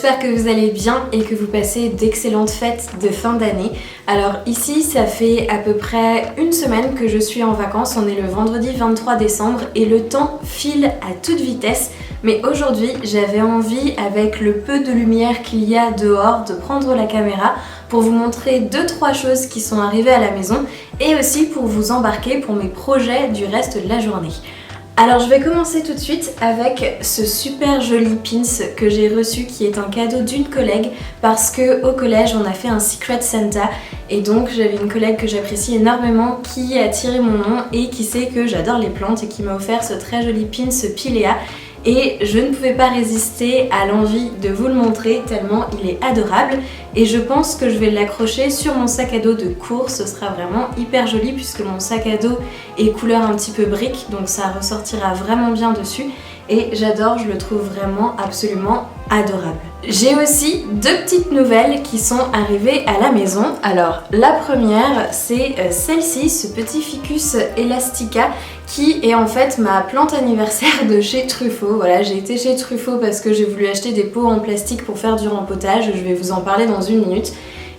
j'espère que vous allez bien et que vous passez d'excellentes fêtes de fin d'année. Alors ici, ça fait à peu près une semaine que je suis en vacances, on est le vendredi 23 décembre et le temps file à toute vitesse. Mais aujourd'hui, j'avais envie, avec le peu de lumière qu'il y a dehors, de prendre la caméra pour vous montrer 2-3 choses qui sont arrivées à la maison et aussi pour vous embarquer pour mes projets du reste de la journée. Alors je vais commencer tout de suite avec ce super joli pins que j'ai reçu qui est un cadeau d'une collègue parce que au collège on a fait un Secret Santa et donc j'avais une collègue que j'apprécie énormément qui a tiré mon nom et qui sait que j'adore les plantes et qui m'a offert ce très joli pins Pilea. Et je ne pouvais pas résister à l'envie de vous le montrer tellement il est adorable et je pense que je vais l'accrocher sur mon sac à dos de course, ce sera vraiment hyper joli puisque mon sac à dos est couleur un petit peu brique donc ça ressortira vraiment bien dessus et j'adore, je le trouve vraiment absolument adorable. J'ai aussi 2 petites nouvelles qui sont arrivées à la maison. Alors la première c'est celle-ci, ce petit ficus elastica qui est en fait ma plante anniversaire de chez Truffaut. Voilà, j'ai été chez Truffaut parce que j'ai voulu acheter des pots en plastique pour faire du rempotage, je vais vous en parler dans une minute.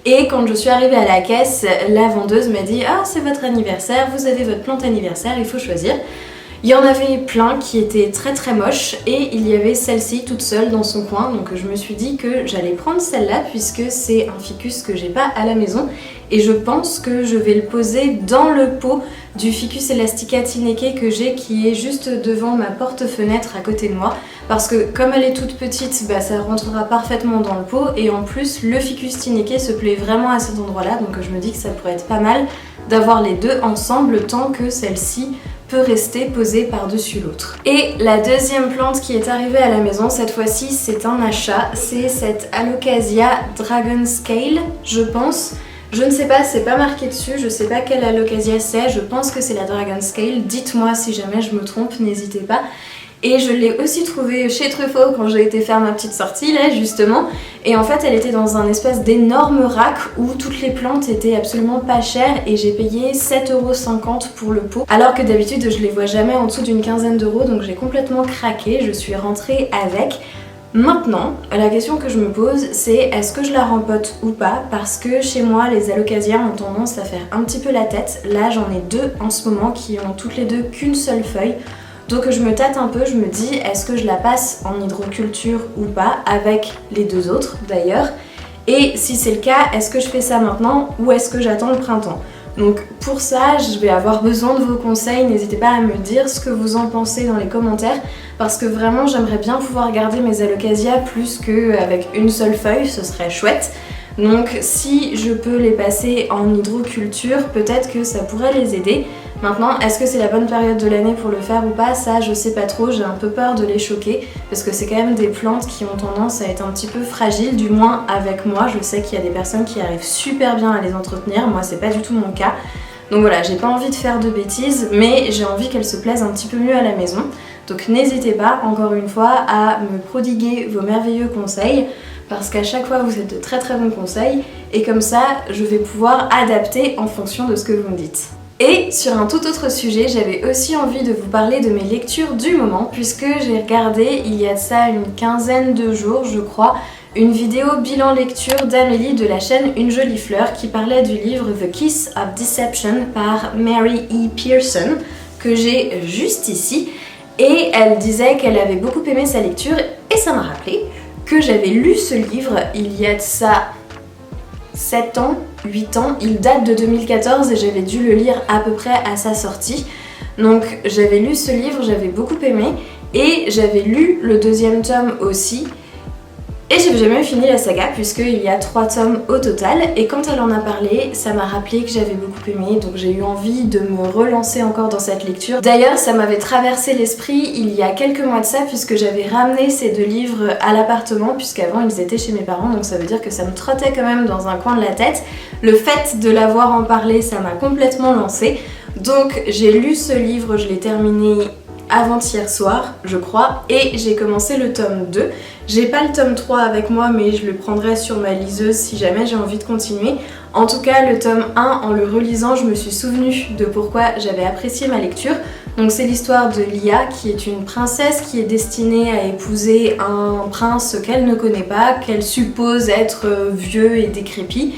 Et quand je suis arrivée à la caisse, la vendeuse m'a dit « Ah, c'est votre anniversaire, vous avez votre plante anniversaire, il faut choisir ». Il y en avait plein qui étaient très moches et il y avait celle-ci toute seule dans son coin, donc je me suis dit que j'allais prendre celle-là puisque c'est un ficus que j'ai pas à la maison et je pense que je vais le poser dans le pot du ficus elastica Tineke que j'ai qui est juste devant ma porte-fenêtre à côté de moi parce que comme elle est toute petite, ça rentrera parfaitement dans le pot et en plus le ficus Tineke se plaît vraiment à cet endroit-là donc je me dis que ça pourrait être pas mal d'avoir les deux ensemble tant que celle-ci peut rester posée par-dessus l'autre. Et la deuxième plante qui est arrivée à la maison, cette fois-ci c'est un achat, c'est cette Alocasia Dragon Scale, je pense. Je ne sais pas, c'est pas marqué dessus, je sais pas quelle Alocasia c'est, je pense que c'est la Dragon Scale, dites-moi si jamais je me trompe, n'hésitez pas. Et je l'ai aussi trouvée chez Truffaut quand j'ai été faire ma petite sortie là justement. Et en fait elle était dans un espèce d'énorme rack où toutes les plantes étaient absolument pas chères et j'ai payé 7,50€ pour le pot. Alors que d'habitude je les vois jamais en dessous d'une quinzaine d'euros donc j'ai complètement craqué, je suis rentrée avec. Maintenant, la question que je me pose c'est est-ce que je la rempote ou pas parce que chez moi les alocasias ont tendance à faire un petit peu la tête. Là j'en ai 2 en ce moment qui ont toutes les deux qu'une seule feuille. Donc je me tâte un peu, je me dis est-ce que je la passe en hydroculture ou pas avec les 2 autres d'ailleurs et si c'est le cas est-ce que je fais ça maintenant ou est-ce que j'attends le printemps. Donc pour ça je vais avoir besoin de vos conseils, n'hésitez pas à me dire ce que vous en pensez dans les commentaires parce que vraiment j'aimerais bien pouvoir garder mes alocasias plus qu'avec une seule feuille, ce serait chouette. Donc si je peux les passer en hydroculture, peut-être que ça pourrait les aider. Maintenant, est-ce que c'est la bonne période de l'année pour le faire ou pas? Ça, je sais pas trop, j'ai un peu peur de les choquer parce que c'est quand même des plantes qui ont tendance à être un petit peu fragiles, du moins avec moi. Je sais qu'il y a des personnes qui arrivent super bien à les entretenir, moi c'est pas du tout mon cas. Donc voilà, j'ai pas envie de faire de bêtises, mais j'ai envie qu'elles se plaisent un petit peu mieux à la maison. Donc n'hésitez pas, encore une fois, à me prodiguer vos merveilleux conseils parce qu'à chaque fois vous êtes de très bons conseils et comme ça, je vais pouvoir adapter en fonction de ce que vous me dites. Et sur un tout autre sujet, j'avais aussi envie de vous parler de mes lectures du moment puisque j'ai regardé il y a de ça une quinzaine de jours je crois une vidéo bilan lecture d'Amélie de la chaîne Une Jolie Fleur qui parlait du livre The Kiss of Deception par Mary E. Pearson que j'ai juste ici et elle disait qu'elle avait beaucoup aimé sa lecture et ça m'a rappelé que j'avais lu ce livre il y a de ça 7 ans, 8 ans, il date de 2014 et j'avais dû le lire à peu près à sa sortie. Donc j'avais lu ce livre, j'avais beaucoup aimé et j'avais lu le 2e tome aussi. Et j'ai jamais fini la saga puisqu'il y a 3 tomes au total et quand elle en a parlé, ça m'a rappelé que j'avais beaucoup aimé donc j'ai eu envie de me relancer encore dans cette lecture. D'ailleurs ça m'avait traversé l'esprit il y a quelques mois de ça puisque j'avais ramené ces 2 livres à l'appartement puisqu'avant ils étaient chez mes parents donc ça veut dire que ça me trottait quand même dans un coin de la tête. Le fait de l'avoir en parlé ça m'a complètement lancée. Donc j'ai lu ce livre, je l'ai terminé avant-hier soir je crois et j'ai commencé le tome 2. J'ai pas le tome 3 avec moi mais je le prendrai sur ma liseuse si jamais j'ai envie de continuer. En tout cas le tome 1 en le relisant je me suis souvenue de pourquoi j'avais apprécié ma lecture. Donc c'est l'histoire de Lia qui est une princesse qui est destinée à épouser un prince qu'elle ne connaît pas, qu'elle suppose être vieux et décrépit.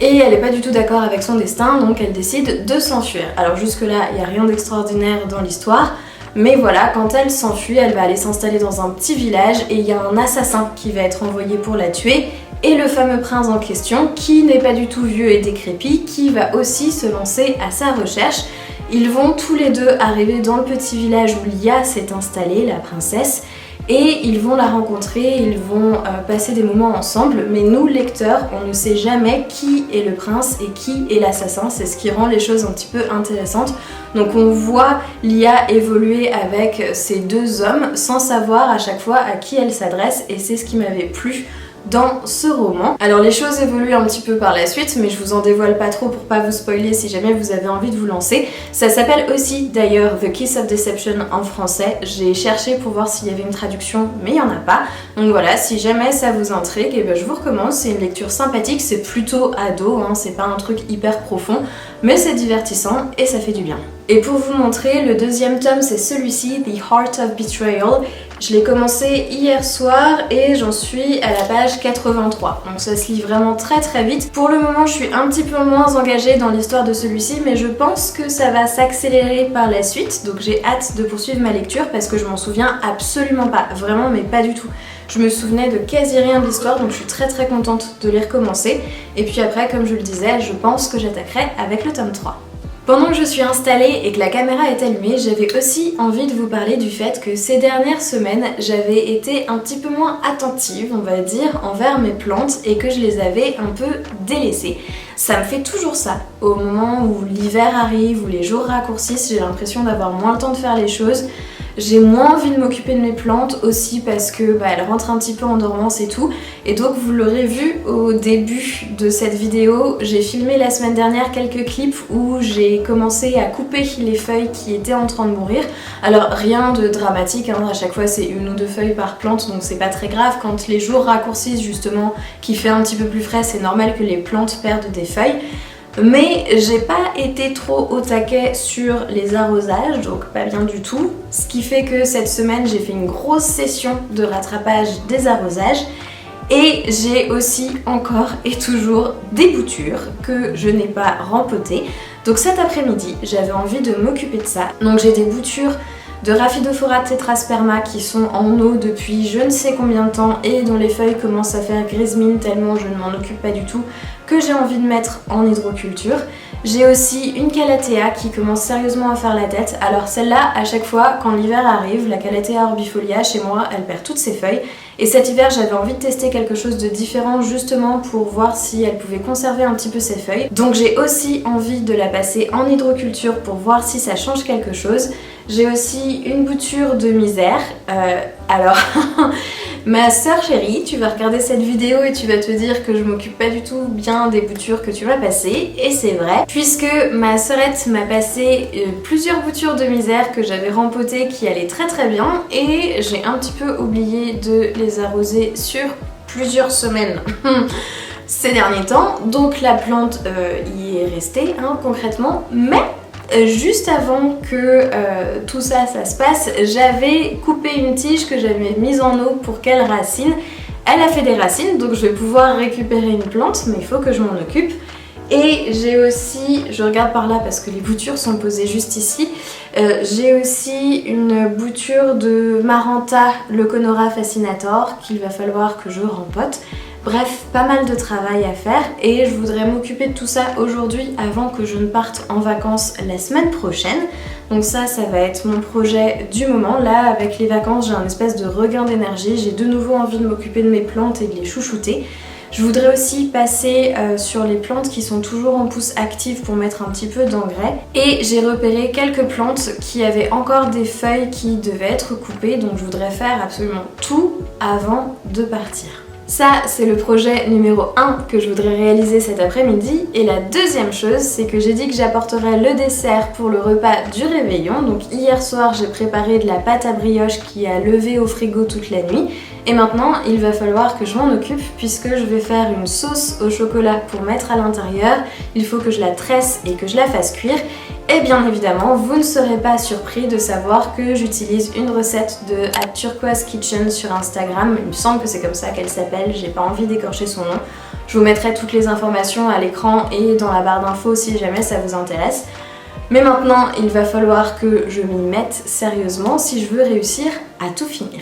Et elle n'est pas du tout d'accord avec son destin, donc elle décide de s'enfuir. Alors jusque là, il n'y a rien d'extraordinaire dans l'histoire. Mais voilà, quand elle s'enfuit, elle va aller s'installer dans un petit village et il y a un assassin qui va être envoyé pour la tuer. Et le fameux prince en question, qui n'est pas du tout vieux et décrépit, qui va aussi se lancer à sa recherche. Ils vont tous les deux arriver dans le petit village où Lia s'est installée, la princesse, et ils vont la rencontrer, ils vont passer des moments ensemble, mais nous, lecteurs, on ne sait jamais qui est le prince et qui est l'assassin, c'est ce qui rend les choses un petit peu intéressantes. Donc on voit Lia évoluer avec ces deux hommes sans savoir à chaque fois à qui elle s'adresse, et c'est ce qui m'avait plu dans ce roman. Alors les choses évoluent un petit peu par la suite, mais je vous en dévoile pas trop pour pas vous spoiler si jamais vous avez envie de vous lancer. Ça s'appelle aussi d'ailleurs The Kiss of Deception en français. J'ai cherché pour voir s'il y avait une traduction, mais il n'y en a pas. Donc voilà, si jamais ça vous intrigue, et ben je vous recommande, c'est une lecture sympathique, c'est plutôt ado, hein, c'est pas un truc hyper profond, mais c'est divertissant et ça fait du bien. Et pour vous montrer, le deuxième tome c'est celui-ci, The Heart of Betrayal. Je l'ai commencé hier soir et j'en suis à la page 83, donc ça se lit vraiment très très vite. Pour le moment je suis un petit peu moins engagée dans l'histoire de celui-ci, mais je pense que ça va s'accélérer par la suite, donc j'ai hâte de poursuivre ma lecture parce que je m'en souviens absolument pas, vraiment mais pas du tout. Je me souvenais de quasi rien de l'histoire, donc je suis très très contente de les recommencer. Et puis après, comme je le disais, je pense que j'attaquerai avec le tome 3. Pendant que je suis installée et que la caméra est allumée, j'avais aussi envie de vous parler du fait que ces dernières semaines, j'avais été un petit peu moins attentive, on va dire, envers mes plantes et que je les avais un peu délaissées. Ça me fait toujours ça. Au moment où l'hiver arrive, où les jours raccourcissent, j'ai l'impression d'avoir moins le temps de faire les choses. J'ai moins envie de m'occuper de mes plantes aussi parce que elles rentrent un petit peu en dormance et tout. Et donc vous l'aurez vu au début de cette vidéo, j'ai filmé la semaine dernière quelques clips où j'ai commencé à couper les feuilles qui étaient en train de mourir. Alors rien de dramatique, hein, à chaque fois c'est une ou deux feuilles par plante, donc c'est pas très grave. Quand les jours raccourcissent justement, qu'il fait un petit peu plus frais, c'est normal que les plantes perdent des feuilles. Mais j'ai pas été trop au taquet sur les arrosages, donc pas bien du tout. Ce qui fait que cette semaine j'ai fait une grosse session de rattrapage des arrosages. Et j'ai aussi encore et toujours des boutures que je n'ai pas rempotées. Donc cet après-midi j'avais envie de m'occuper de ça. Donc j'ai des boutures de Rhaphidophora tetrasperma qui sont en eau depuis je ne sais combien de temps et dont les feuilles commencent à faire grise mine tellement je ne m'en occupe pas du tout, que j'ai envie de mettre en hydroculture. J'ai aussi une calathea qui commence sérieusement à faire la tête. Alors celle-là, à chaque fois quand l'hiver arrive, la calathea orbifolia chez moi, elle perd toutes ses feuilles. Et cet hiver, j'avais envie de tester quelque chose de différent justement pour voir si elle pouvait conserver un petit peu ses feuilles. Donc j'ai aussi envie de la passer en hydroculture pour voir si ça change quelque chose. J'ai aussi une bouture de misère. Alors, ma sœur chérie, tu vas regarder cette vidéo et tu vas te dire que je m'occupe pas du tout bien des boutures que tu m'as passées. Et c'est vrai, puisque ma sœurette m'a passé plusieurs boutures de misère que j'avais rempotées qui allaient très très bien. Et j'ai un petit peu oublié de les arroser sur plusieurs semaines ces derniers temps. Donc la plante y est restée concrètement, mais juste avant que tout ça se passe, j'avais coupé une tige que j'avais mise en eau pour qu'elle racine. Elle a fait des racines, donc je vais pouvoir récupérer une plante, mais il faut que je m'en occupe. Et j'ai aussi, je regarde par là parce que les boutures sont posées juste ici, j'ai aussi une bouture de Maranta Leuconora fascinator qu'il va falloir que je rempote. Bref, pas mal de travail à faire et je voudrais m'occuper de tout ça aujourd'hui avant que je ne parte en vacances la semaine prochaine. Donc ça va être mon projet du moment. Là, avec les vacances, j'ai un espèce de regain d'énergie. J'ai de nouveau envie de m'occuper de mes plantes et de les chouchouter. Je voudrais aussi passer sur les plantes qui sont toujours en pousse active pour mettre un petit peu d'engrais. Et j'ai repéré quelques plantes qui avaient encore des feuilles qui devaient être coupées. Donc je voudrais faire absolument tout avant de partir. Ça, c'est le projet numéro 1 que je voudrais réaliser cet après-midi. Et la deuxième chose, c'est que j'ai dit que j'apporterais le dessert pour le repas du réveillon. Donc hier soir, j'ai préparé de la pâte à brioche qui a levé au frigo toute la nuit. Et maintenant, il va falloir que je m'en occupe puisque je vais faire une sauce au chocolat pour mettre à l'intérieur. Il faut que je la tresse et que je la fasse cuire. Et bien évidemment, vous ne serez pas surpris de savoir que j'utilise une recette de Turquoise Kitchen sur Instagram. Il me semble que c'est comme ça qu'elle s'appelle, j'ai pas envie d'écorcher son nom. Je vous mettrai toutes les informations à l'écran et dans la barre d'infos si jamais ça vous intéresse. Mais maintenant, il va falloir que je m'y mette sérieusement si je veux réussir à tout finir.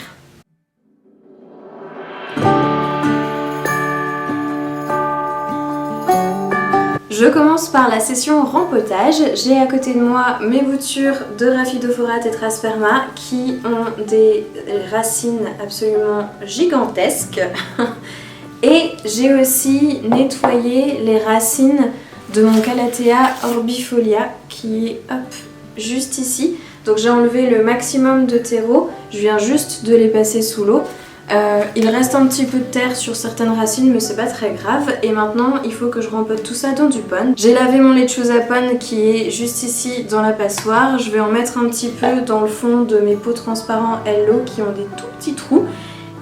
Je commence par la session rempotage. J'ai à côté de moi mes boutures de Rhaphidophora tetrasperma qui ont des racines absolument gigantesques. Et j'ai aussi nettoyé les racines de mon Calathea orbifolia qui est juste ici. Donc j'ai enlevé le maximum de terreau, je viens juste de les passer sous l'eau. Il reste un petit peu de terre sur certaines racines mais c'est pas très grave. Et maintenant il faut que je rempote tout ça dans du pon. J'ai lavé mon lechuza pon qui est juste ici dans la passoire. Je vais en mettre un petit peu dans le fond de mes pots transparents Hello qui ont des tout petits trous.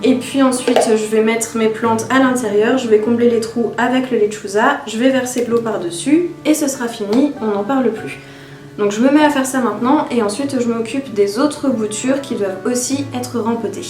Et puis ensuite je vais mettre mes plantes à l'intérieur, je vais combler les trous avec le lechuza, je vais verser de l'eau par dessus et ce sera fini, on n'en parle plus. Donc je me mets à faire ça maintenant et ensuite je m'occupe des autres boutures qui doivent aussi être rempotées.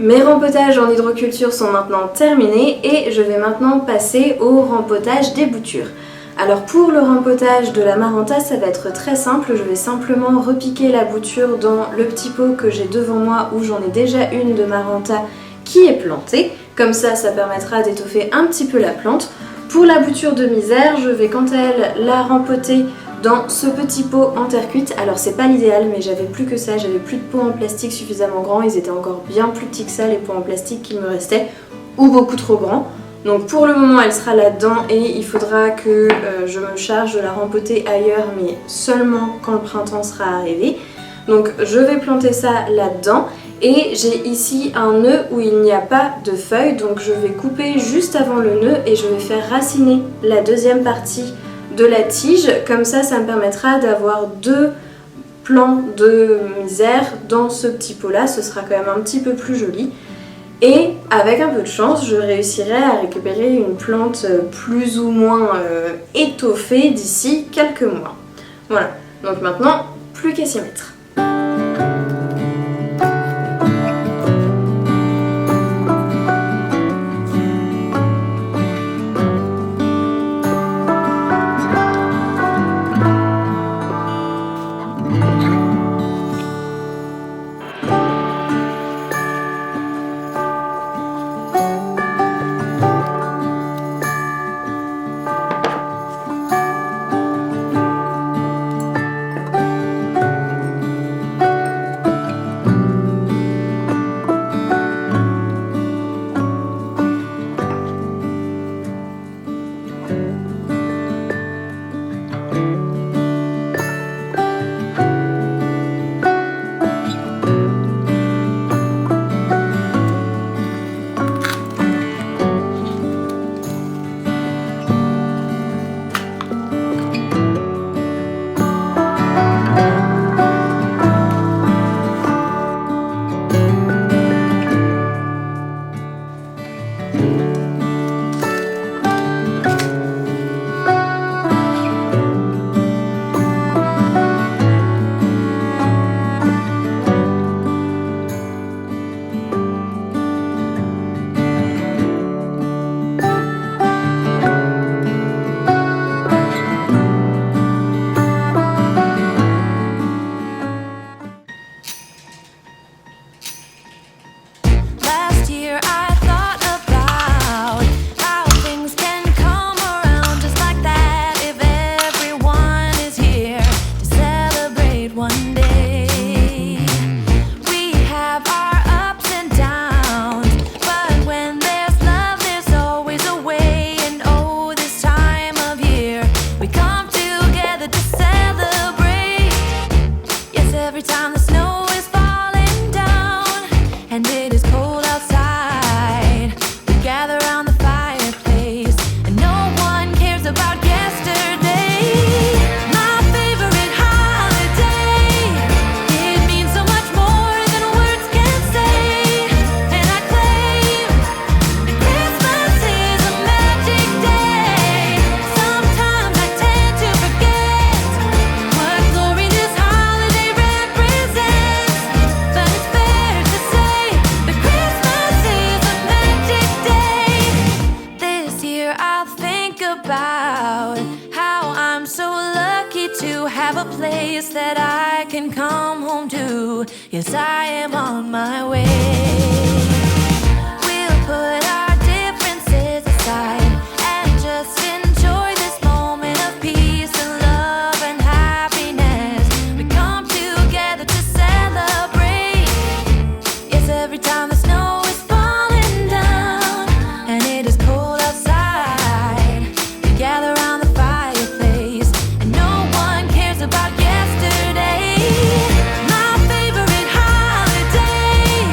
Mes rempotages en hydroculture sont maintenant terminés et je vais maintenant passer au rempotage des boutures. Alors pour le rempotage de la Maranta, ça va être très simple, je vais simplement repiquer la bouture dans le petit pot que j'ai devant moi où j'en ai déjà une de Maranta qui est plantée. Comme ça permettra d'étoffer un petit peu la plante. Pour la bouture de misère, je vais quant à elle la rempoter dans ce petit pot en terre cuite. Alors c'est pas l'idéal mais j'avais plus que ça, j'avais plus de pots en plastique suffisamment grands, ils étaient encore bien plus petits que ça les pots en plastique qui me restaient, ou beaucoup trop grands. Donc pour le moment elle sera là-dedans et il faudra que je me charge de la rempoter ailleurs mais seulement quand le printemps sera arrivé. Donc je vais planter ça là-dedans et j'ai ici un nœud où il n'y a pas de feuilles donc je vais couper juste avant le nœud et je vais faire raciner la deuxième partie de la tige, comme ça me permettra d'avoir deux plants de misère dans ce petit pot là, ce sera quand même un petit peu plus joli et avec un peu de chance je réussirai à récupérer une plante plus ou moins étoffée d'ici quelques mois. Voilà, donc maintenant plus qu'à s'y mettre. have a place that I can come home to. Yes, I am on my way. We'll put our differences aside and just enjoy this moment of peace and love and happiness. We come together to celebrate. Yes, every time the snow is falling down and it is cold outside, we gather around the fireplace and no one cares about yesterday. My favorite holiday,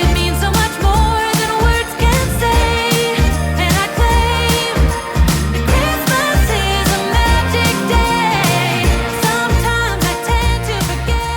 it means so much more than words can say. And I claim that Christmas is a magic day. Sometimes I tend to forget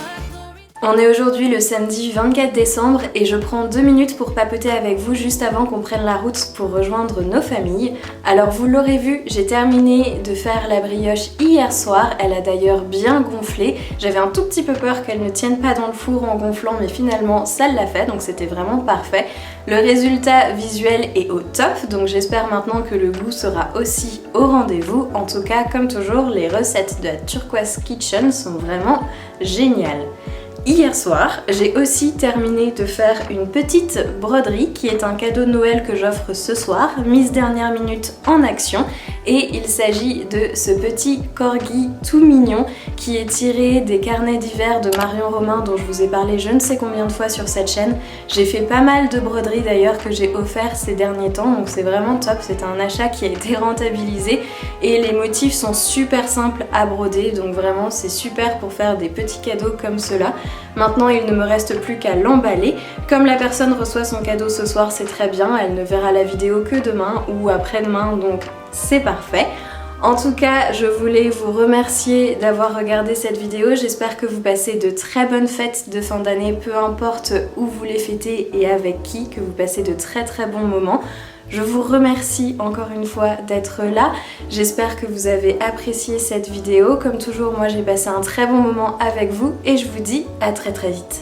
what glory. On est aujourd'hui le samedi 24 décembre et je prends 2 minutes pour papoter avec vous juste avant qu'on prenne la route pour rejoindre nos familles. Alors vous l'aurez vu, j'ai terminé de faire la brioche hier soir, elle a d'ailleurs bien gonflé. J'avais un tout petit peu peur qu'elle ne tienne pas dans le four en gonflant, mais finalement ça l'a fait, donc c'était vraiment parfait. Le résultat visuel est au top, donc j'espère maintenant que le goût sera aussi au rendez-vous. En tout cas, comme toujours, les recettes de la Turquoise Kitchen sont vraiment géniales. Hier soir, j'ai aussi terminé de faire une petite broderie qui est un cadeau de Noël que j'offre ce soir, mise dernière minute en action, et il s'agit de ce petit corgi tout mignon qui est tiré des carnets d'hiver de Marion Romain dont je vous ai parlé je ne sais combien de fois sur cette chaîne. J'ai fait pas mal de broderies d'ailleurs que j'ai offert ces derniers temps, donc c'est vraiment top, c'est un achat qui a été rentabilisé et les motifs sont super simples à broder, donc vraiment c'est super pour faire des petits cadeaux comme cela. Maintenant il ne me reste plus qu'à l'emballer. Comme la personne reçoit son cadeau ce soir, c'est très bien, elle ne verra la vidéo que demain ou après-demain, donc c'est parfait. En tout cas, je voulais vous remercier d'avoir regardé cette vidéo. J'espère que vous passez de très bonnes fêtes de fin d'année, peu importe où vous les fêtez et avec qui, que vous passez de très très bons moments. Je vous remercie encore une fois d'être là. J'espère que vous avez apprécié cette vidéo. Comme toujours, moi j'ai passé un très bon moment avec vous et je vous dis à très très vite.